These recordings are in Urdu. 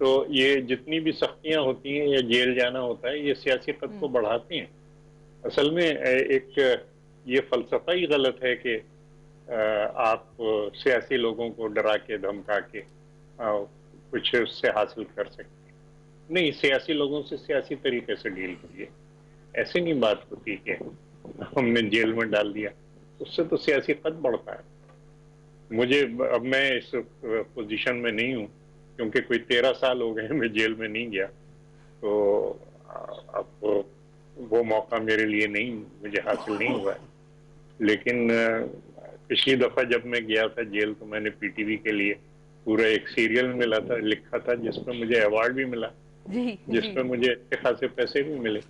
تو یہ جتنی بھی سختیاں ہوتی ہیں یا جیل جانا ہوتا ہے یہ سیاسی قد کو بڑھاتے ہیں. اصل میں ایک یہ فلسفہ ہی غلط ہے کہ آپ سیاسی لوگوں کو ڈرا کے دھمکا کے کچھ اس سے حاصل کر سکتے ہیں. نہیں، سیاسی لوگوں سے سیاسی طریقے سے ڈیل کریے. ایسے نہیں بات ہوتی کہ ہم نے جیل میں ڈال دیا، اس سے تو سیاسی قد بڑھتا ہے. مجھے اب میں اس پوزیشن میں نہیں ہوں کیونکہ کوئی 13 سال ہو گئے میں جیل میں نہیں گیا، تو اب وہ موقع میرے لیے نہیں، مجھے حاصل نہیں ہوا ہے. لیکن پچھلی دفعہ جب میں گیا تھا جیل تو میں نے پی ٹی وی کے لیے پورا ایک سیریل ملا تھا، لکھا تھا، جس میں مجھے ایوارڈ بھی ملا، جی جس جی. میں مجھے اچھے خاصے پیسے بھی ملے.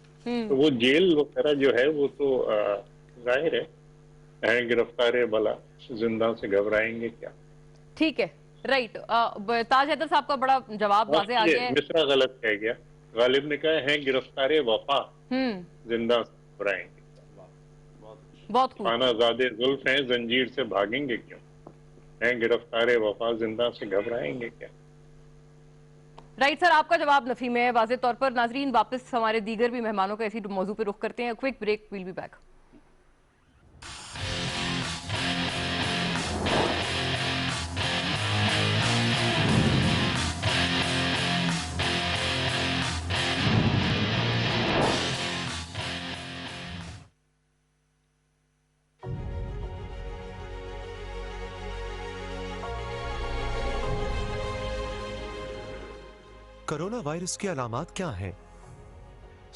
تو وہ جیل وغیرہ جو ہے وہ تو ظاہر ہے گرفتار بلا، زندہ سے گھبرائیں گے کیا. ٹھیک ہے، رائٹ. تاج حیدر صاحب کا بڑا جواب واضح آ گیا ہے. مصرع غلط کہہ گیا. غالب نے کہا ہے گرفتار وفا، زندہ سے گھبرائیں گے. بہت خوب. خانہ زادے زلف ہیں زنجیر سے بھاگیں گے کیوں، ہیں گرفتار وفا زندہ سے گھبرائیں گے کیا. رائٹ سر، آپ کا جواب نفی میں ہے واضح طور پر. ناظرین، واپس ہمارے دیگر بھی مہمانوں کا اسی موضوع پہ رخ کرتے ہیں. Quick break, we'll be back. Corona virus کی علامات کیا ہیں؟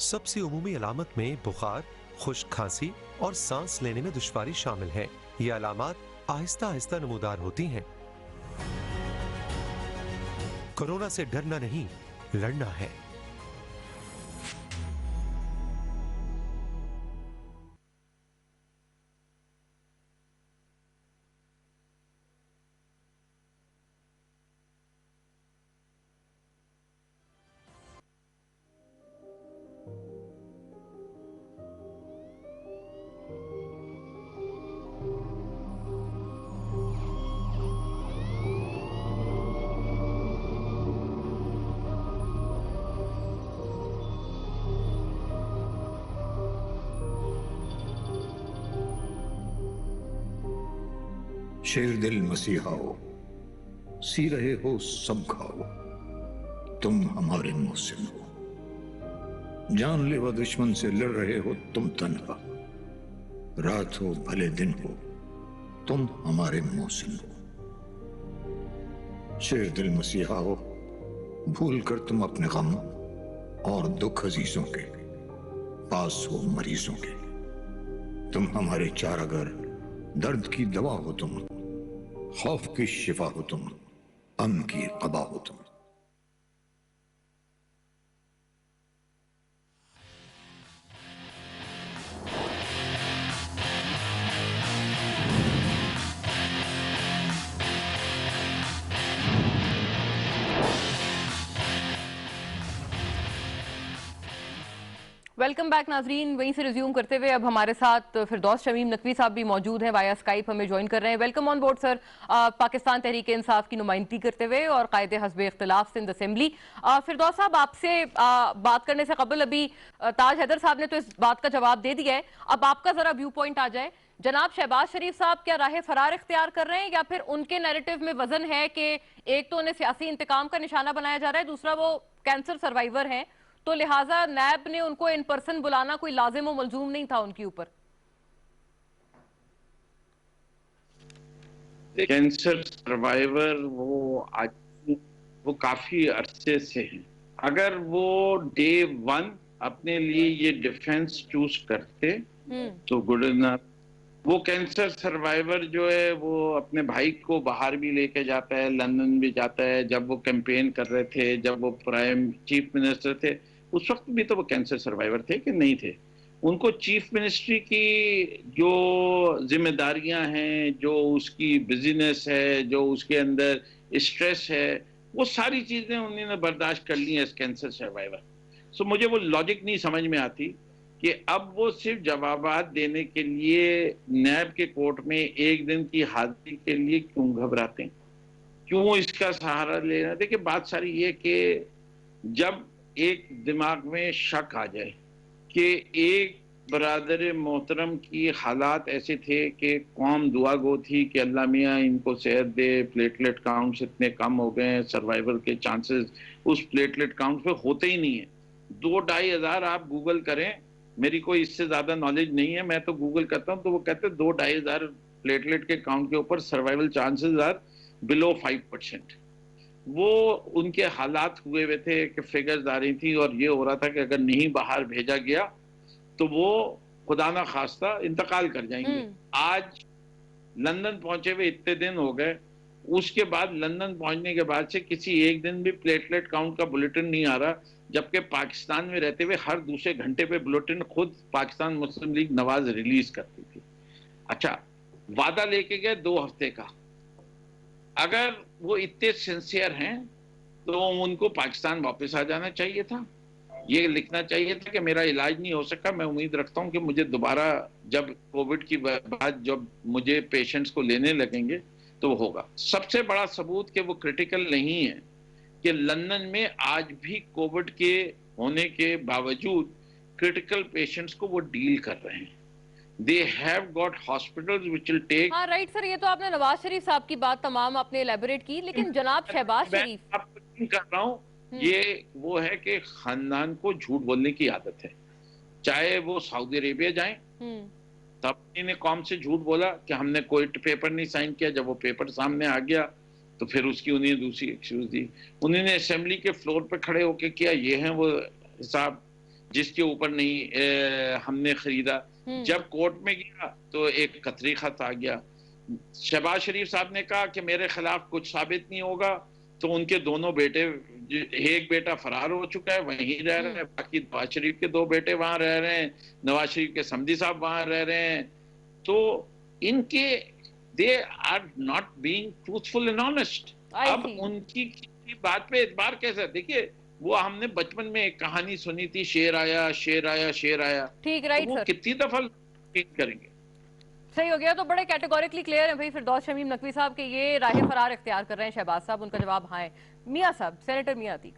سب سے عمومی علامت میں بخار، خشک کھانسی اور سانس لینے میں دشواری شامل ہے. یہ علامات آہستہ آہستہ نمودار ہوتی ہیں. کورونا سے ڈرنا نہیں، لڑنا ہے. شیر دل مسیحاؤ، سی رہے ہو سب کھاؤ، تم ہمارے محسن ہو. جان لیوا دشمن سے لڑ رہے ہو تم تنہا، رات ہو بھلے دن ہو تم ہمارے محسن ہو. شیر دل مسیحاؤ، بھول کر تم اپنے غم اور دکھ عزیزوں کے، پاس ہو مریضوں کے. تم ہمارے چارہ، درد کی دوا ہو تم، خوف کی شفا ہو تم، امن کی قبا ہو تم. ویلکم بیک ناظرین. وہیں سے ریزیوم کرتے ہوئے اب ہمارے ساتھ فردوس شمیم نقوی صاحب بھی موجود ہیں، وایا اسکائپ ہمیں جوائن کر رہے ہیں. ویلکم آن بورڈ سر. پاکستان تحریک انصاف کی نمائندگی کرتے ہوئے اور قائد حزب اختلاف سندھ اسمبلی. فردوس صاحب، آپ سے بات کرنے سے قبل ابھی تاج حیدر صاحب نے تو اس بات کا جواب دے دیا ہے. اب آپ کا ذرا ویو پوائنٹ آ جائے. جناب شہباز شریف صاحب کیا راہ فرار اختیار کر رہے ہیں، یا پھر ان کے نیریٹو میں وزن ہے کہ ایک تو انہیں سیاسی انتقام کا نشانہ بنایا جا رہا ہے، دوسرا وہ کینسر سروائیور ہیں، تو لہٰذا نیب نے ان کو ان پرسن بلانا کوئی لازم و ملزوم نہیں تھا ان کے اوپر؟ کینسر سروائیور وہ کافی عرصے سے ہیں. اگر وہ ڈے ون اپنے لیے یہ ڈیفنس چوز کرتے تو گڈ انف. وہ کینسر سروائیور جو ہے وہ اپنے بھائی کو باہر بھی لے کے جاتا ہے، لندن بھی جاتا ہے. جب وہ کیمپین کر رہے تھے، جب وہ چیف منسٹر تھے، اس وقت بھی تو وہ کینسر سروائیور تھے کہ نہیں تھے؟ ان کو چیف منسٹری کی جو ذمہ داریاں ہیں، جو اس کی بزنس ہے، جو اس کے اندر اسٹریس ہے، وہ ساری چیزیں انہوں نے برداشت کر لی ہیں ایز کینسر سروائیور. سو مجھے وہ لاجک نہیں سمجھ میں آتی کہ اب وہ صرف جوابات دینے کے لیے نیب کے کورٹ میں ایک دن کی حاضری کے لیے کیوں گھبراتے ہیں. کیوں اس کا سہارا لینا؟ دیکھیں بات ساری یہ کہ جب ایک دماغ میں شک آ جائے کہ ایک برادر محترم کی حالات ایسے تھے کہ قوم دعا گو تھی کہ اللہ میاں ان کو صحت دے، پلیٹلیٹ کاؤنٹس اتنے کم ہو گئے ہیں، سروائیول کے چانسز اس پلیٹلیٹ کاؤنٹ پہ ہوتے ہی نہیں ہیں۔ 2-2.5 آپ گوگل کریں، میری کوئی اس سے زیادہ نالج نہیں ہے، میں تو گوگل کرتا ہوں تو وہ کہتے ہیں 2-2.5 پلیٹلیٹ کے کاؤنٹ کے اوپر سروائیول چانسز آر بلو 5%۔ وہ ان کے حالات ہوئے ہوئے تھے کہ فگرز آ رہی تھی اور یہ ہو رہا تھا کہ اگر نہیں باہر بھیجا گیا تو وہ خدا نہ خواستہ انتقال کر جائیں گے۔ آج لندن پہنچے ہوئے اتنے دن ہو گئے، اس کے بعد لندن پہنچنے کے بعد سے کسی ایک دن بھی پلیٹلیٹ کاؤنٹ کا بلیٹن نہیں آ رہا، جبکہ پاکستان میں رہتے ہوئے ہر دوسرے گھنٹے پہ بلیٹن خود پاکستان مسلم لیگ نواز ریلیز کرتی تھی۔ اچھا، وعدہ لے کے گئے 2 ہفتے کا، اگر وہ اتنے سنسیئر ہیں تو ان کو پاکستان واپس آ جانا چاہیے تھا، یہ لکھنا چاہیے تھا کہ میرا علاج نہیں ہو سکا، میں امید رکھتا ہوں کہ مجھے دوبارہ جب کووڈ کی بعد جب مجھے پیشنٹس کو لینے لگیں گے تو وہ ہوگا۔ سب سے بڑا ثبوت کہ وہ کرٹیکل نہیں ہے کہ لندن میں آج بھی کووڈ کے ہونے کے باوجود کرٹیکل پیشنٹس کو وہ ڈیل کر رہے ہیں۔ They have got hospitals which will take... ہاں رائٹ سر، یہ تو آپ نے نواز شریف صاحب کی بات تمام آپ نے الیبوریٹ کی، لیکن جناب شہباز شریف، میں آپ کو کر رہا ہوں یہ وہ ہے کہ خاندان کو جھوٹ بولنے کی عادت ہے، چاہے وہ سعودی عربیہ جائیں تب انہیں قوم سے جھوٹ بولا کہ ہم نے کوئی پیپر نہیں سائن کیا، جب وہ پیپر سامنے آ گیا تو پھر اس کی انہیں دوسری ایکسکیوز دی۔ انہوں نے اسمبلی کے فلور پہ کھڑے ہو کے کیا، یہ ہیں وہ حساب جس کے اوپر نہیں ہم نے خریدا۔ جب کورٹ میں گیا تو ایک قطری خط آ گیا، شہباز شریف صاحب نے کہا کہ میرے خلاف کچھ ثابت نہیں ہوگا، تو ان کے دونوں بیٹے، ایک بیٹا فرار ہو چکا ہے وہیں رہ رہے ہیں، باقی نواز شریف کے 2 بیٹے وہاں رہ رہے ہیں، نواز شریف کے سمدھی صاحب وہاں رہ رہے ہیں، تو ان کے they are not being truthful and honest۔ اب ان کی بات پہ اعتبار کیسا؟ دیکھیے وہ ہم نے بچپن میں ایک کہانی سنی تھی، شیر آیا شیر آیا شیر آیا، ٹھیک رائٹ وہ سر، کتنی دفعہ کریں گے؟ صحیح ہو گیا، تو بڑے کیٹیگوریکلی کلیئر ہیں بھائی فردوس شمیم نقوی صاحب کہ یہ راہ فرار اختیار کر رہے ہیں شہباز صاحب، ان کا جواب ہاں ہے۔ میاں صاحب، سینیٹر میاں عتیق،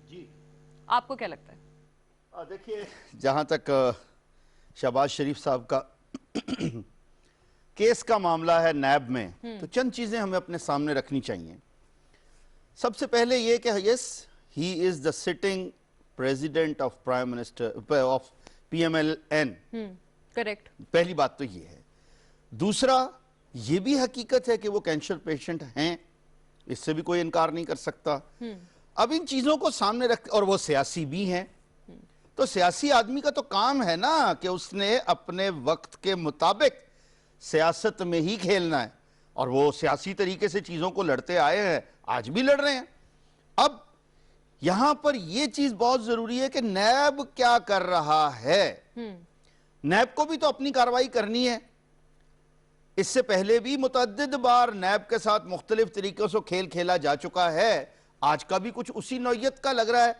جی آپ کو کیا لگتا ہے؟ دیکھیے، جہاں تک شہباز شریف صاحب کا کیس کا معاملہ ہے نیب میں، تو چند چیزیں ہمیں اپنے سامنے رکھنی چاہیے۔ سب سے پہلے یہ کہ yes he is the sitting president of prime minister of PMLN، correct, پہلی بات تو یہ ہے۔ دوسرا یہ بھی حقیقت ہے کہ وہ کینسر پیشنٹ ہیں، اس سے بھی کوئی انکار نہیں کر سکتا۔ اب ان چیزوں کو سامنے رکھ، اور وہ سیاسی بھی ہیں، تو سیاسی آدمی کا تو کام ہے نا کہ اس نے اپنے وقت کے مطابق سیاست میں ہی کھیلنا ہے، اور وہ سیاسی طریقے سے چیزوں کو لڑتے آئے ہیں، آج بھی لڑ رہے ہیں۔ اب یہاں پر یہ چیز بہت ضروری ہے کہ نیب کیا کر رہا ہے۔ نیب کو بھی تو اپنی کارروائی کرنی ہے۔ اس سے پہلے بھی متعدد بار نیب کے ساتھ مختلف طریقوں سے کھیل کھیلا جا چکا ہے، آج کا بھی کچھ اسی نوعیت کا لگ رہا ہے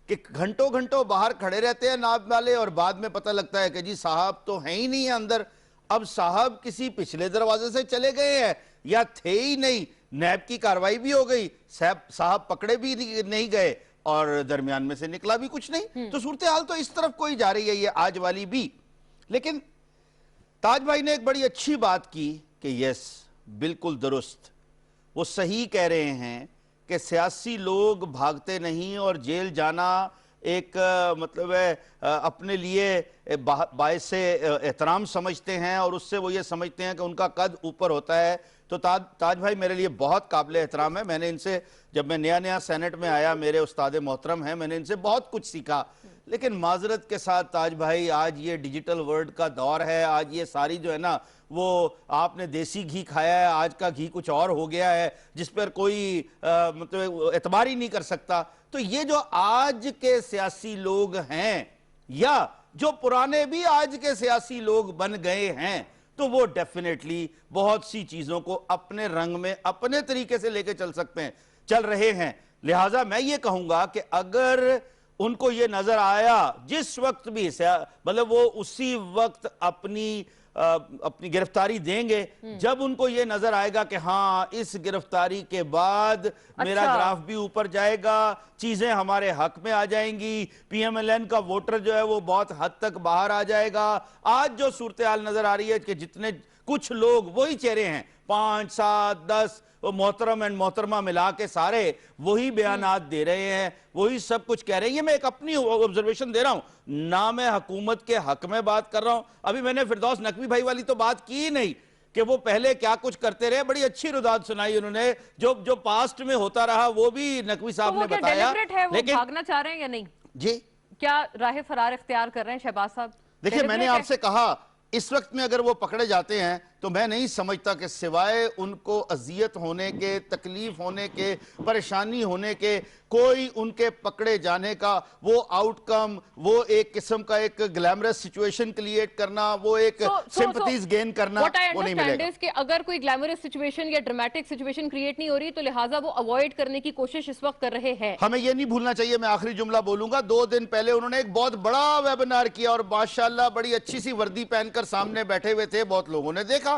کہ گھنٹوں گھنٹوں باہر کھڑے رہتے ہیں نیب والے، اور بعد میں پتہ لگتا ہے کہ جی صاحب تو ہیں ہی نہیں اندر، اب صاحب کسی پچھلے دروازے سے چلے گئے ہیں یا تھے ہی نہیں، نیب کی کارروائی بھی ہو گئی، صاحب پکڑے بھی نہیں گئے اور درمیان میں سے نکلا بھی کچھ نہیں۔ تو صورتحال تو اس طرف کوئی جا رہی ہے، یہ آج والی بھی۔ لیکن تاج بھائی نے ایک بڑی اچھی بات کی کہ یس بالکل درست، وہ صحیح کہہ رہے ہیں کہ سیاسی لوگ بھاگتے نہیں، اور جیل جانا ایک مطلب ہے اپنے لیے باعث احترام سمجھتے ہیں، اور اس سے وہ یہ سمجھتے ہیں کہ ان کا قد اوپر ہوتا ہے۔ تو تاج بھائی میرے لیے بہت قابل احترام ہے، میں نے ان سے جب میں نیا سینٹ میں آیا، میرے استاد محترم ہیں، میں نے ان سے بہت کچھ سیکھا۔ لیکن معذرت کے ساتھ تاج بھائی، آج یہ ڈیجیٹل ورلڈ کا دور ہے، آج یہ ساری جو ہے نا وہ آپ نے دیسی گھی کھایا ہے، آج کا گھی کچھ اور ہو گیا ہے جس پر کوئی مطلب اعتبار ہی نہیں کر سکتا۔ تو یہ جو آج کے سیاسی لوگ ہیں یا جو پرانے بھی آج کے سیاسی لوگ بن گئے ہیں، تو وہ ڈیفینیٹلی بہت سی چیزوں کو اپنے رنگ میں اپنے طریقے سے لے کے چل رہے ہیں۔ لہٰذا میں یہ کہوں گا کہ اگر ان کو یہ نظر آیا جس وقت بھی، مطلب وہ اسی وقت اپنی اپنی گرفتاری دیں گے جب ان کو یہ نظر آئے گا کہ ہاں اس گرفتاری کے بعد میرا گراف بھی اوپر جائے گا، چیزیں ہمارے حق میں آ جائیں گی، پی ایم ایل این کا ووٹر جو ہے وہ بہت حد تک باہر آ جائے گا۔ آج جو صورتحال نظر آ رہی ہے کہ جتنے کچھ لوگ وہی چہرے ہیں، 5 7 10 محترم اینڈ محترمہ ملا کے سارے وہی بیانات دے رہے ہیں، وہی سب کچھ کہہ رہے ہیں۔ یہ میں ایک اپنی آبزرویشن دے رہا ہوں، نہ میں حکومت کے حق میں بات کر رہا ہوں۔ ابھی میں نے فردوس نقوی بھائی والی تو بات کی نہیں کہ وہ پہلے کیا کچھ کرتے رہے، بڑی اچھی رداد سنائی انہوں نے، جو پاسٹ میں ہوتا رہا وہ بھی نقوی صاحب نے بتایا۔ وہ بھاگنا چاہ رہے ہیں یا نہیں؟ جی کیا راہ فرار اختیار کر رہے ہیں شہباز صاحب؟ دیکھیں میں نے آپ سے کہا اس وقت میں اگر وہ پکڑے جاتے ہیں تو میں نہیں سمجھتا کہ سوائے ان کو اذیت ہونے کے، تکلیف ہونے کے، پریشانی ہونے کے، کوئی ان کے پکڑے جانے کا وہ آؤٹ کم، وہ ایک قسم کا ایک گلیمرس سچویشن کریٹ کرنا، وہ ایک سمپتیز گین کرنا وہ نہیں ملے گا۔ کہ اگر کوئی گلیمرس سچویشن یا ڈرامیٹک سچویشن کریٹ نہیں ہو رہی تو لہٰذا وہ اوائڈ کرنے کی کوشش اس وقت کر رہے ہیں۔ ہمیں یہ نہیں بھولنا چاہیے، میں آخری جملہ بولوں گا، 2 دن پہلے انہوں نے ایک بہت بڑا ویبنار کیا اور ماشاءاللہ بڑی اچھی سی وردی پہن کر سامنے بیٹھے ہوئے تھے، بہت لوگوں نے دیکھا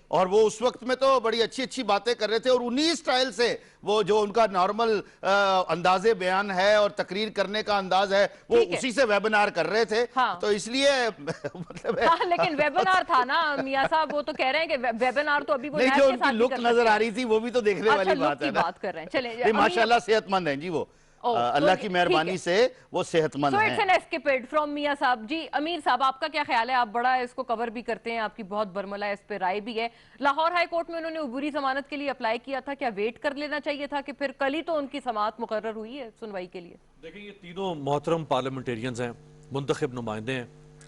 اور وہ اس وقت میں تو بڑی اچھی باتیں کر رہے تھے اور انہی سٹائل سے وہ جو ان کا نارمل انداز بیان ہے اور تقریر کرنے کا انداز ہے وہ اسی سے ویبنار کر رہے تھے، تو اس لیے مطلب لیکن ویبنار تھا نا میاں صاحب، وہ تو کہہ رہے ہیں کہ ویبنار تو ابھی وہ نہیں، جو ان کی لک نظر آ رہی تھی وہ بھی تو دیکھنے والی بات ہے نا۔ بات کر رہے ہیں، چلیں ماشاءاللہ صحت مند ہیں جی، وہ اللہ کی مہربانی سے وہ صحت مند ہیں۔ So it's an escapade from میاں صاحب۔ جی امیر صاحب آپ کا کیا خیال ہے؟ آپ بڑا اس کو کور بھی کرتے ہیں، آپ کی بہت برملا اس پہ رائے بھی ہے۔ لاہور ہائی کورٹ میں انہوں نے عبوری ضمانت کے لیے اپلائی کیا تھا، کیا ویٹ کر لینا چاہیے تھا کہ پھر کل ہی تو ان کی سماعت مقرر ہوئی ہے سنوائی کے لیے؟ دیکھیں یہ تینوں محترم پارلیمنٹیرینز ہیں، منتخب نمائندے ہیں،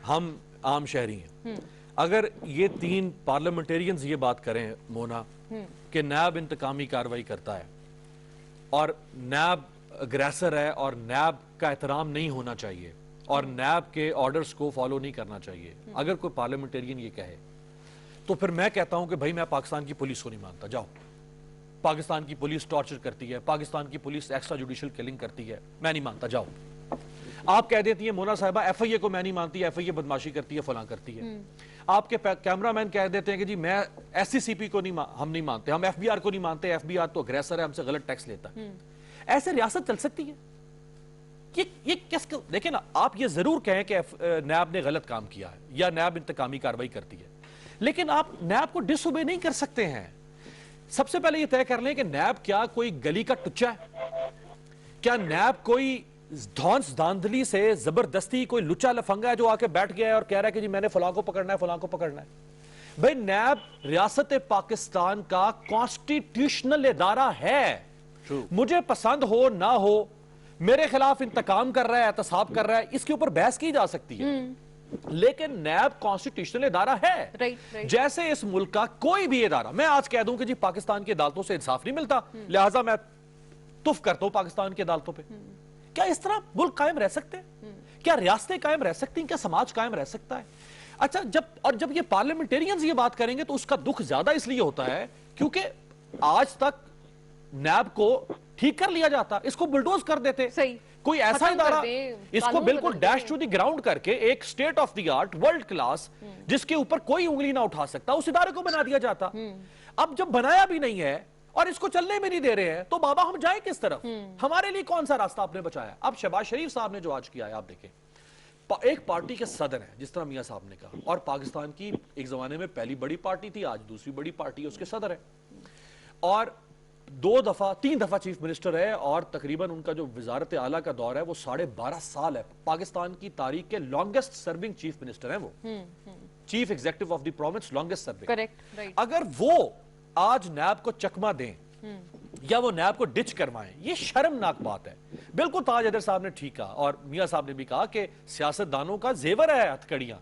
ہم عام شہری ہیں۔ اگر یہ 3 پارلیمنٹیرینز یہ بات کریں مونا کہ نیب انتقامی کارروائی کرتا ہے اور نیب اگریسر ہے اور نیب کا احترام نہیں ہونا چاہیے اور نیب کے آرڈرز کو فالو نہیں کرنا چاہیے، اگر کوئی پارلیمنٹیرین یہ کہے تو پھر میں کہتا ہوں کہ بھائی میں پاکستان کی پولیس کو نہیں مانتا، جاؤ۔ پاکستان کی پولیس ٹارچر کرتی ہے، پاکستان کی پولیس ایکسٹرا جوڈیشل کلنگ کرتی ہے، میں نہیں مانتا، جاؤ۔ آپ کہہ دیتی ہیں مونا صاحبہ ایف آئی اے کو میں نہیں مانتی، ایف آئی اے بدماشی کرتی ہے، فلاں کرتی ہے۔ آپ کے کیمرہ مین کہہ دیتے ہیں کہ جی میں ایس سی سی پی کو ہم نہیں مانتے، ہم ایف بی آر کو نہیں مانتے، ایف بی آر تو اگریسر ہے، ہم سے غلط ٹیکس لیتا ہے۔ ایسے ریاست چل سکتی ہے؟ یہ کس کو دیکھیں نا، آپ یہ ضرور کہیں کہ نیب نے غلط کام کیا ہے یا نیب انتقامی کارروائی کرتی ہے، لیکن آپ نیب کو ڈس اوبے نہیں کر سکتے ہیں۔ سب سے پہلے یہ طے کر لیں کہ نیب کیا کوئی گلی کا ٹچا ہے؟ کیا نیب کوئی دھونس داندلی سے زبردستی کوئی لچا لفنگا ہے جو آ کے بیٹھ گیا ہے اور کہہ رہا ہے کہ جی میں نے فلاں کو پکڑنا ہے، فلاں کو پکڑنا ہے؟ بھئی نیب ریاست پاکستان کا کانسٹیٹیوشنل ادارہ ہے، مجھے پسند ہو نہ ہو، میرے خلاف انتقام کر رہا ہے، احتساب کر رہا ہے، اس کے اوپر بحث کی جا سکتی ہے، لیکن نیب کانسٹیٹیوشنل ادارہ ہے۔ جیسے اس ملک کا کوئی بھی ادارہ، میں آج کہہ دوں کہ جی پاکستان کی عدالتوں سے انصاف نہیں ملتا لہٰذا میں تف کرتا ہوں پاکستان کی عدالتوں پہ، کیا اس طرح ملک قائم رہ سکتے ہیں؟ کیا ریاستیں قائم رہ سکتی ہیں؟ کیا سماج قائم رہ سکتا ہے؟ اچھا جب یہ پارلیمنٹیرینز یہ بات کریں گے تو اس کا دکھ زیادہ اس لیے ہوتا ہے کیونکہ آج تک نیب کو ٹھیک کر لیا جاتا، اس کو بلڈوز کر دیتے، کوئی ایسا ادارہ اس کو بالکل ڈیش ٹو دی گراؤنڈ کر کے ایک state of the art world class جس کے اوپر کوئی انگلی نہ اٹھا سکتا اس ادارے کو بنا دیا جاتا۔ اب جب بنایا بھی نہیں ہے اور اس کو چلنے بھی نہیں دے رہے ہیں تو بابا ہم جائیں کس طرف؟ ہمارے لیے کون سا راستہ آپ نے بچایا؟ اب شہباز شریف صاحب نے جو آج کیا ہے آپ دیکھیں، ایک پارٹی کے صدر ہیں جس طرح میاں صاحب نے کہا، اور پاکستان کی ایک زمانے میں پہلی بڑی پارٹی تھی، آج دوسری بڑی پارٹی اس کے صدر ہے، اور 3 دفعہ چیف منسٹر ہے، اور تقریباً ان کا جو وزارت اعلیٰ کا دور ہے وہ 12.5 سال ہے، پاکستان کی تاریخ کے لانگسٹ سرونگ چیف منسٹر ہیں، وہ chief executive of the province, longest serving. اگر وہ آج نیب کو چکمہ دیں یا وہ نیب کو ڈچ کروائیں، یہ شرمناک بات ہے۔ بالکل تاج حیدر صاحب نے ٹھیک کہا اور میاں صاحب نے بھی کہا کہ سیاست دانوں کا زیور ہے ہتھکڑیاں،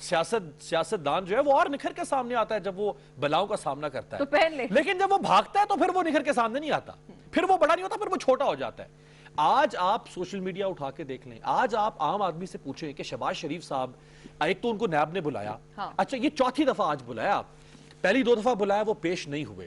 سیاست دان جو ہے وہ اور نکھر کے سامنے آتا ہے جب وہ بلاؤں کا سامنا کرتا ہے، لیکن جب وہ بھاگتا ہے تو پھر وہ نکھر کے سامنے نہیں آتا، پھر وہ بڑا نہیں ہوتا، پھر وہ چھوٹا ہو جاتا ہے۔ آج آپ سوشل میڈیا اٹھا کے دیکھ لیں، آج آپ عام آدمی سے پوچھیں کہ شہباز شریف صاحب، ایک تو ان کو نیب نے بلایا، اچھا یہ 4تھی دفعہ آج بلایا، پہلی 2 دفعہ بلایا وہ پیش نہیں ہوئے،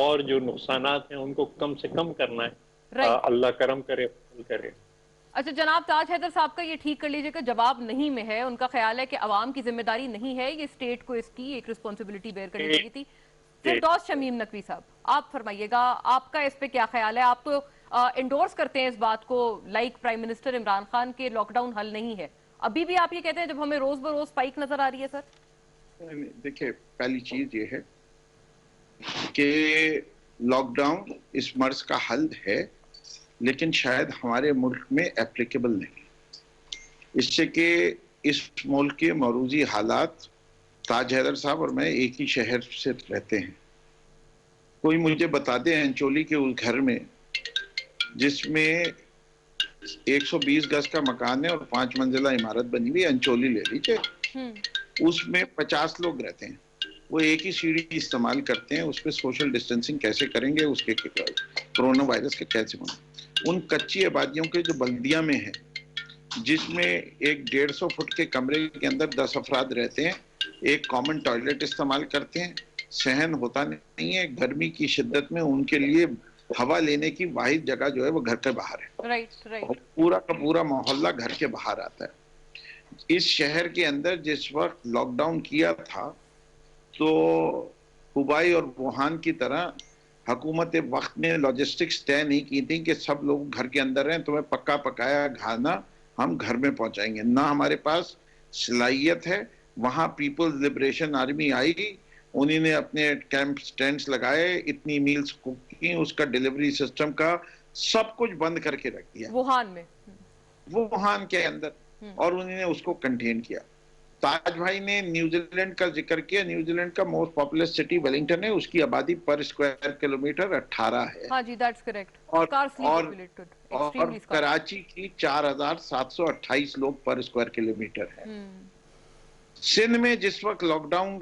اور جو نقصانات ہیں ان کو کم سے کم کرنا ہے. اللہ کرم کرے، فضل کرے. اچھا جناب تاج حیدر صاحب کا یہ ٹھیک کر لیجئے کہ جواب نہیں میں ہے، ان کا خیال ہے کہ عوام کی ذمہ داری نہیں ہے، یہ اسٹیٹ کو اس کی ایک رسپانسبلٹی بیئر کرنی چاہیے تھی. فردوس شمیم نقوی صاحب آپ فرمائیے گا، آپ کا اس پہ کیا خیال ہے؟ آپ تو انڈورس کرتے ہیں اس بات کو like prime minister Imran Khan کے لاک ڈاؤن حل نہیں ہے، ابھی بھی آپ یہ کہتے ہیں جب ہمیں روز بروز اسپائک نظر آ رہی ہے؟ سر دیکھیں، پہلی چیز یہ ہے کہ لاک ڈاؤن اس مرض کا حل ہے، لیکن شاید ہمارے ملک میں اپلیکیبل نہیں، اس سے کہ اس ملک کے موروثی حالات، تاج حیدر صاحب اور میں ایک ہی شہر سے رہتے ہیں. کوئی مجھے بتا دے انچولی کے اس گھر میں جس میں 120 گز کا مکان ہے اور 5 منزلہ عمارت بنی ہوئی، انچولی لے لیجیے، اس میں 50 لوگ رہتے ہیں، وہ ایک ہی سیڑھی استعمال کرتے ہیں، اس پہ سوشل ڈسٹینسنگ کیسے کریں گے، اس کے کرونا وائرس کے کیسے بنیں. ان کچی آبادیوں کے جو بلدیہ میں ہیں، جس میں ایک 150 فٹ کے کمرے کے اندر 10 افراد رہتے ہیں، ایک کامن ٹوائلٹ استعمال کرتے ہیں، صحن ہوتا نہیں ہے، گرمی کی شدت میں ان کے لیے ہوا لینے کی واحد جگہ جو ہے وہ گھر کے باہر ہے، پورا کا پورا محلہ گھر کے باہر آتا ہے. اس شہر کے اندر جس وقت لاک ڈاؤن کیا تھا تو ہبائی اور ووہان کی طرح حکومت وقت میں لاجسٹکس طے نہیں کی تھی کہ سب لوگ گھر کے اندر ہیں، تمہیں پکا پکایا کھانا ہم گھر میں پہنچائیں گے، نہ ہمارے پاس صلاحیت ہے. وہاں پیپلز لبریشن آرمی آئی، انہوں نے اپنے کیمپ سٹینڈز لگائے، اتنی میلز کوک کی، اس کا ڈیلیوری سسٹم کا سب کچھ بند کر کے رکھ دیا ووہان کے اندر، اور انہوں نے اس کو کنٹین کیا. تاج بھائی نے نیوزی لینڈ کا ذکر کیا، نیوزی لینڈ کا موسٹ پاپولس سٹی ویلنگٹن ہے، اس کی آبادی پر اسکوائر کلومیٹر 18 ہے. ہاں جی دیٹس کریکٹ. اور کراچی کی 4728 لوگ پر اسکوائر کلومیٹر ہے. سندھ میں جس وقت لاک ڈاؤن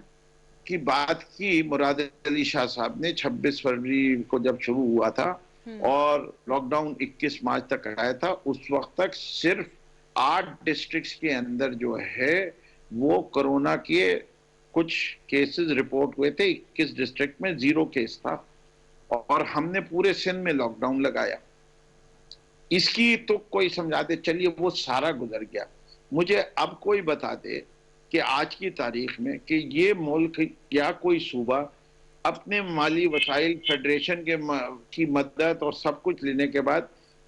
کی بات کی مراد علی شاہ صاحب نے 26 فروری کو جب شروع ہوا تھا اور لاک ڈاؤن 21 مارچ تک آیا تھا، اس وقت تک صرف 8 ڈسٹرکٹس کے اندر جو ہے وہ کرونا کے کچھ کیسز رپورٹ ہوئے تھے، 21 ڈسٹرکٹ میں 0 کیس تھا، اور ہم نے پورے سندھ میں لاک ڈاؤن لگایا. اس کی تو کوئی سمجھا دے، چلیے وہ سارا گزر گیا. مجھے اب کوئی بتا دے کہ آج کی تاریخ میں کہ یہ ملک یا کوئی صوبہ اپنے مالی وسائل فیڈریشن کی مدد اور سب کچھ لینے کے بعد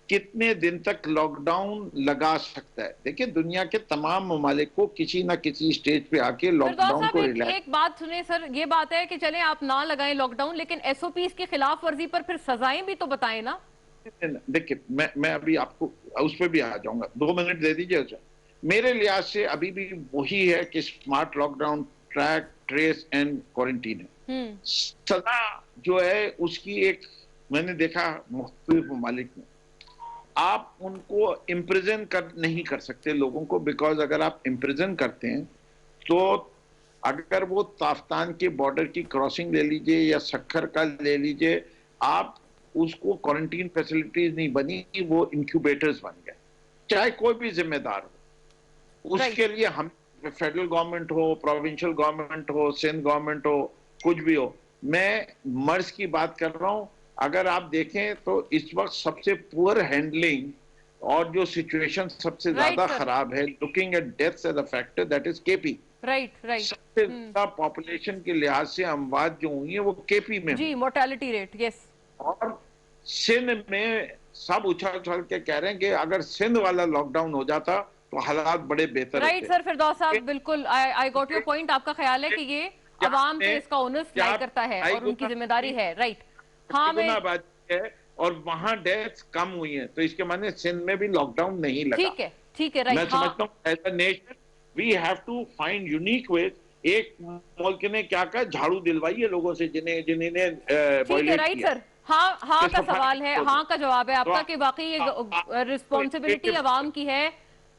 کتنے دن تک لاک ڈاؤن لگا سکتا ہے. دیکھیں دنیا کے تمام ممالک کو کسی نہ کسی سٹیج پہ آ کے لاک ڈاؤن کو ایک بات سنیں سر، یہ بات ہے کہ چلیں آپ نہ لگائیں لاک ڈاؤن، لیکن ایس او پیز کی خلاف ورزی پر پھر سزائیں بھی تو بتائیں نا. دیکھیں میں ابھی آپ کو اس پہ بھی آ جاؤں گا، 2 منٹ دے دیجئے. میرے لحاظ سے ابھی بھی وہی ہے کہ smart lockdown, track, trace and quarantine ہے. سزا جو ہے اس کی ایک میں نے دیکھا مختلف ممالک میں، آپ ان کو امپریزن نہیں کر سکتے لوگوں کو، بیکاز اگر آپ امپریزن کرتے ہیں تو اگر وہ تافتان کے بارڈر کی کراسنگ لے لیجئے یا سکھر کا لے لیجئے، آپ اس کو کوارنٹین فیسلٹیز نہیں بنی، وہ انکیوبیٹرز بن گئے، چاہے کوئی بھی ذمہ دار ہو. اس کے لیے ہم فیڈرل گورنمنٹ ہو، پروونشل گورنمنٹ ہو، سندھ گورنمنٹ ہو، کچھ بھی ہو، میں مرض کی بات کر رہا ہوں. اگر آپ دیکھیں تو اس وقت سب سے پور ہینڈلنگ اور جو سچویشن سب سے زیادہ خراب ہے، looking at deaths as a factor, that is KP. سب سے زیادہ پاپولیشن کے لحاظ سے اموات جو ہوئی ہیں وہ KP میں جی، mortality rate, yes. اور سندھ میں سب اچھل کے کہہ رہے ہیں کہ اگر سندھ والا لاک ڈاؤن ہو جاتا تو حالات بڑے بہتر ہوتے. رائٹ سر فردوس صاحب، بالکل I got your point. آپ کا خیال ہے کہ یہ عوام پہ اس کا اونس لائی کرتا ہے اور ان کی ذمہ داری ہے. رائٹ، ہاں میں ہے اور وہاں ڈیتھس کم ہوئی ہیں، تو اس کے معنی سندھ میں بھی لاک ڈاؤن نہیں لگا. ٹھیک ہے رائٹ. میں سمجھتا ہوں as a nation we have to find unique ways. ایک ملک نے کیا کہا، جھاڑو دلوائی ہے لوگوں سے جنہیں نے ٹھیک ہے رائٹ سر. ہاں کا سوال ہے، ہاں کا جواب ہے آپ کا کہ واقعی یہ رسپانسبلٹی عوام کی ہے.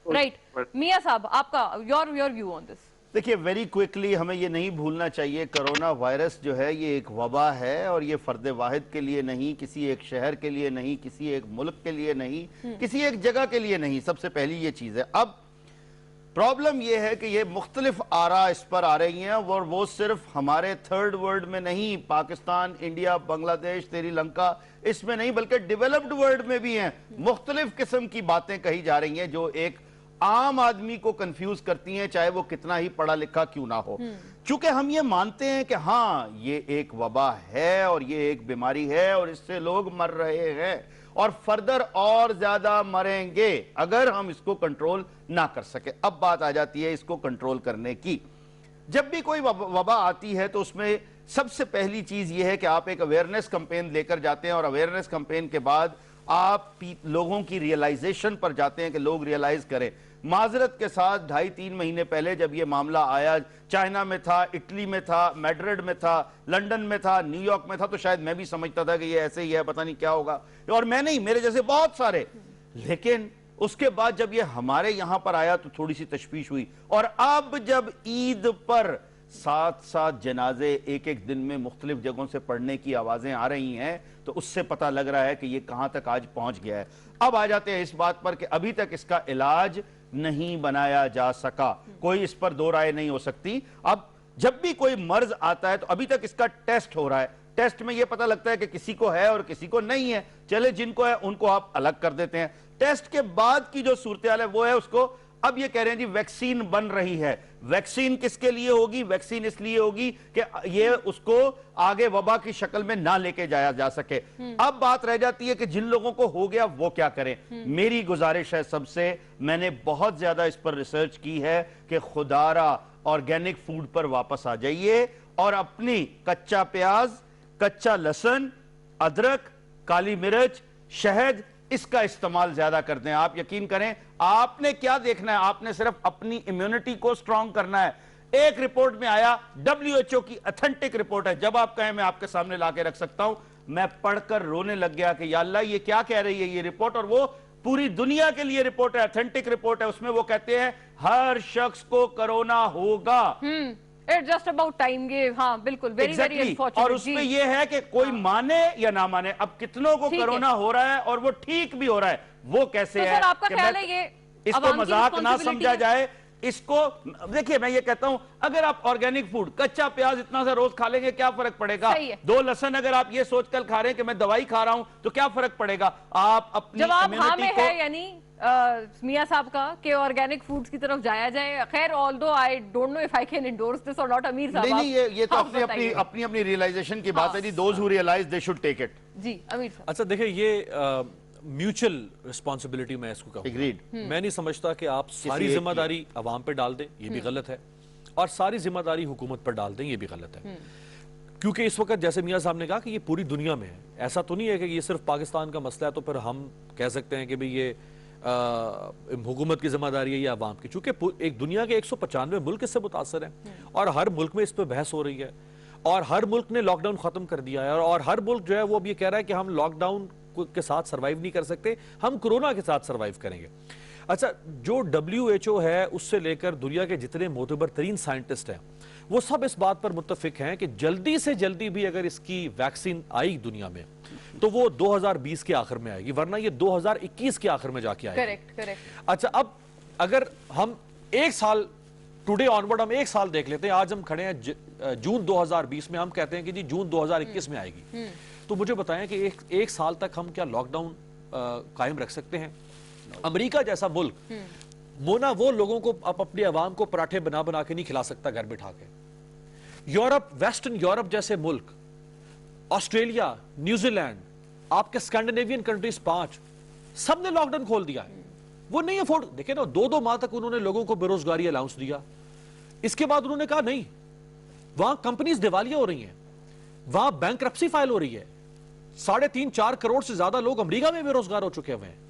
رائٹ، میاں صاحب آپ کا یور ویو آن دس. دیکھیے ویری کوئکلی ہمیں یہ نہیں بھولنا چاہیے، کرونا وائرس جو ہے یہ ایک وبا ہے، اور یہ فرد واحد کے لیے نہیں، کسی ایک شہر کے لیے نہیں، کسی ایک ملک کے لیے نہیں، کسی ایک جگہ کے لیے نہیں. سب سے پہلی یہ چیز ہے. اب پرابلم یہ ہے کہ یہ مختلف آراء اس پر آ رہی ہیں اور وہ صرف ہمارے تھرڈ ورلڈ میں نہیں، پاکستان، انڈیا، بنگلہ دیش، سری لنکا، اس میں نہیں بلکہ ڈیولپڈ ورلڈ میں بھی ہیں. مختلف قسم کی باتیں کہی جا رہی ہیں جو ایک عام آدمی کو کنفیوز کرتی ہیں، چاہے وہ کتنا ہی پڑھا لکھا کیوں نہ ہو. چونکہ ہم یہ مانتے ہیں کہ ہاں یہ ایک وبا ہے اور یہ ایک بیماری ہے اور اس سے لوگ مر رہے ہیں اور فردر اور زیادہ مریں گے اگر ہم اس کو کنٹرول نہ کر سکے. اب بات آ جاتی ہے اس کو کنٹرول کرنے کی. جب بھی کوئی وبا آتی ہے تو اس میں سب سے پہلی چیز یہ ہے کہ آپ ایک اویئرنیس کمپین لے کر جاتے ہیں اور اویئرنیس کمپین کے بعد آپ لوگوں کی ریئلائزیشن پر جاتے ہیں کہ لوگ ریئلائز کریں. معذرت کے ساتھ 2.5-3 مہینے پہلے جب یہ معاملہ آیا، چائنا میں تھا، اٹلی میں تھا، میڈرڈ میں تھا، لنڈن میں تھا، نیو یارک میں تھا، تو شاید میں بھی سمجھتا تھا کہ یہ ایسے ہی ہے، پتہ نہیں کیا ہوگا، اور میں نہیں، میرے جیسے بہت سارے. لیکن اس کے بعد جب یہ ہمارے یہاں پر آیا تو تھوڑی سی تشویش ہوئی. اور اب جب عید پر 7 جنازے ایک دن میں مختلف جگہوں سے پڑھنے کی آوازیں آ رہی ہیں تو اس سے پتہ لگ رہا ہے کہ یہ کہاں تک آج پہنچ گیا ہے. اب آ جاتے ہیں اس بات پر کہ ابھی تک اس کا علاج نہیں بنایا جا سکا. کوئی اس پر دو رائے نہیں ہو سکتی. اب جب بھی کوئی مرض آتا ہے تو ابھی تک اس کا ٹیسٹ ہو رہا ہے. ٹیسٹ میں یہ پتہ لگتا ہے کہ کسی کو ہے اور کسی کو نہیں ہے. چلے جن کو ہے ان کو آپ الگ کر دیتے ہیں. ٹیسٹ کے بعد کی جو صورتحال ہے وہ ہے اس کو اب یہ کہہ رہے ہیں جی ویکسین بن رہی ہے. ویکسین کس کے لیے ہوگی؟ ویکسین اس لیے ہوگی کہ یہ اس کو آگے وبا کی شکل میں نہ لے کے جایا جا سکے. اب بات رہ جاتی ہے کہ جن لوگوں کو ہو گیا وہ کیا کریں. میری گزارش ہے سب سے، میں نے بہت زیادہ اس پر ریسرچ کی ہے کہ خدارہ آرگینک فوڈ پر واپس آ جائیے اور اپنی کچا پیاز، کچا لہسن، ادرک، کالی مرچ، شہد، اس کا استعمال زیادہ کر دیں. آپ یقین کریں آپ نے کیا دیکھنا ہے، آپ نے صرف اپنی امیونٹی کو سٹرونگ کرنا ہے. ایک رپورٹ میں آیا، WHO کی اتھنٹک رپورٹ ہے، جب آپ کہیں میں آپ کے سامنے لا کے رکھ سکتا ہوں. میں پڑھ کر رونے لگ گیا کہ یا اللہ یہ کیا کہہ رہی ہے یہ رپورٹ، اور وہ پوری دنیا کے لیے رپورٹ ہے، اتھنٹک رپورٹ ہے. اس میں وہ کہتے ہیں ہر شخص کو کرونا ہوگا. It's just about time. ہاں بالکل، very very unfortunate. اور اس میں یہ ہے کہ کوئی مانے یا نہ مانے، اب کتنوں کو کرونا ہو رہا ہے اور وہ ٹھیک بھی ہو رہا ہے، وہ کیسے ہے؟ تو سر آپ کا خیال ہے یہ اس کو مذاق نہ سمجھا جائے. اس کو دیکھیے میں یہ کہتا ہوں اگر آپ آرگینک فوڈ کچا پیاز اتنا سا روز کھا لیں گے کیا فرق پڑے گا؟ 2 لہسن اگر آپ یہ سوچ کر کھا رہے ہیں کہ میں دوائی کھا رہا ہوں تو کیا فرق پڑے گا؟ آپ اپنی جواب ہاں میں ہے یعنی میاں صاحب کا کہ آرگینک فوڈز کی طرف جایا جائے. خیر although I don't know if I can endorse this or not. امیر صاحب نہیں یہ تو اپنی ریلائزیشن کی بات ہے جی. those who realize they should take it. جی امیر صاحب. اچھا دیکھیں یہ میوچل رسپانسبلٹی میں اس کو کہوں گا. میں نہیں سمجھتا کہ آپ ساری ذمہ داری عوام پہ ڈال دیں، یہ بھی غلط ہے، اور ساری ذمہ داری حکومت پر ڈال دیں، یہ بھی غلط ہے. کیونکہ اس وقت جیسے میاں صاحب نے کہا کہ یہ پوری دنیا میں ہے. ایسا تو نہیں ہے کہ یہ صرف پاکستان کا مسئلہ ہے تو پھر ہم کہہ سکتے ہیں کہ بھی یہ حکومت کی ذمہ داری ہے یا عوام کی. چونکہ ایک دنیا کے 195 ملک اس سے متاثر ہیں اور ہر ملک میں اس پہ بحث ہو رہی ہے اور ہر ملک نے لاک ڈاؤن ختم کر دیا ہے اور ہر ملک جو ہے وہ اب یہ کہہ رہا ہے کہ ہم لاک ڈاؤن کے ساتھ سروائیو نہیں کر سکتے، ہم کرونا کے ساتھ سروائیو کریں گے. اچھا جو WHO ہے اس سے لے کر دنیا کے جتنے معتبر ترین سائنٹسٹ ہیں وہ سب اس بات پر متفق ہیں کہ جلدی سے جلدی بھی اگر اس کی ویکسین آئی دنیا میں تو وہ 2020 کے آخر میں آئے گی، ورنہ یہ 2021 کے آخر میں جا کے آئے گی. اچھا اب اگر ہم ایک سال ٹوڈے آنورڈ ہم ایک سال دیکھ لیتے ہیں، آج ہم کھڑے ہیں جون 2020 میں، ہم کہتے ہیں کہ جی جون 2021 میں آئے گی، تو مجھے بتائیں کہ ایک سال تک ہم کیا لاک ڈاؤن قائم رکھ سکتے ہیں؟ امریکہ جیسا ملک مونا وہ لوگوں کو اپنی عوام کو پراٹھے بنا بنا کے نہیں کھلا سکتا گھر بٹھا کے. یورپ، ویسٹرن یورپ جیسے ملک، آسٹریلیا، نیوزی لینڈ، آپ کے اسکینڈینیوین کنٹریز 5 سب نے لاک ڈاؤن کھول دیا ہے. وہ نہیں افورڈ، دیکھیں نا 2 ماہ تک انہوں نے لوگوں کو بے روزگاری الاؤنس دیا. اس کے بعد انہوں نے کہا نہیں، وہاں کمپنیز دیوالیہ ہو رہی ہیں، وہاں بینکرپسی فائل ہو رہی ہے، 3.5-4 کروڑ سے زیادہ لوگ امریکہ میں بے روزگار ہو چکے ہوئے ہیں.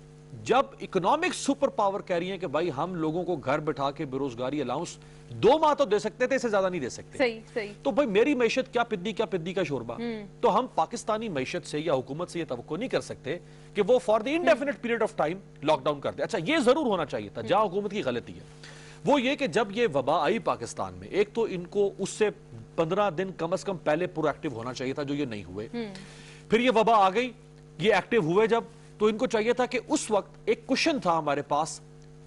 جب اکنامک سپر پاور کہہ رہی ہیں کہ بھائی ہم لوگوں کو گھر بٹھا کے بے روزگاری الاؤنس 2 ماہ تو دے سکتے تھے، اس سے زیادہ نہیں دے سکتے. صحیح. تو بھائی میری معیشت کیا پدی کا شوربہ. تو ہم پاکستانی معیشت سے یا حکومت سے یہ توقع نہیں کر سکتے کہ وہ for the indefinite period of time lockdown کر دے. اچھا یہ ضرور ہونا چاہیے تھا. جہاں حکومت کی غلطی ہے وہ یہ کہ جب یہ وبا آئی پاکستان میں، ایک تو ان کو اس سے 15 دن کم از کم پہلے پرو ایکٹیو ہونا چاہیے تھا، جو یہ نہیں ہوئے. پھر یہ وبا آ گئی، یہ ایکٹیو ہوئے جب، تو ان کو چاہیے تھا کہ اس وقت ایک کوشن تھا ہمارے پاس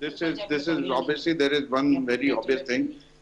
this is obviously there is one very obvious thing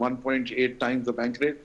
1.8 times the bank rate।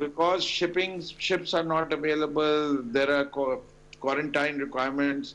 because ships are not available, there are quarantine requirements,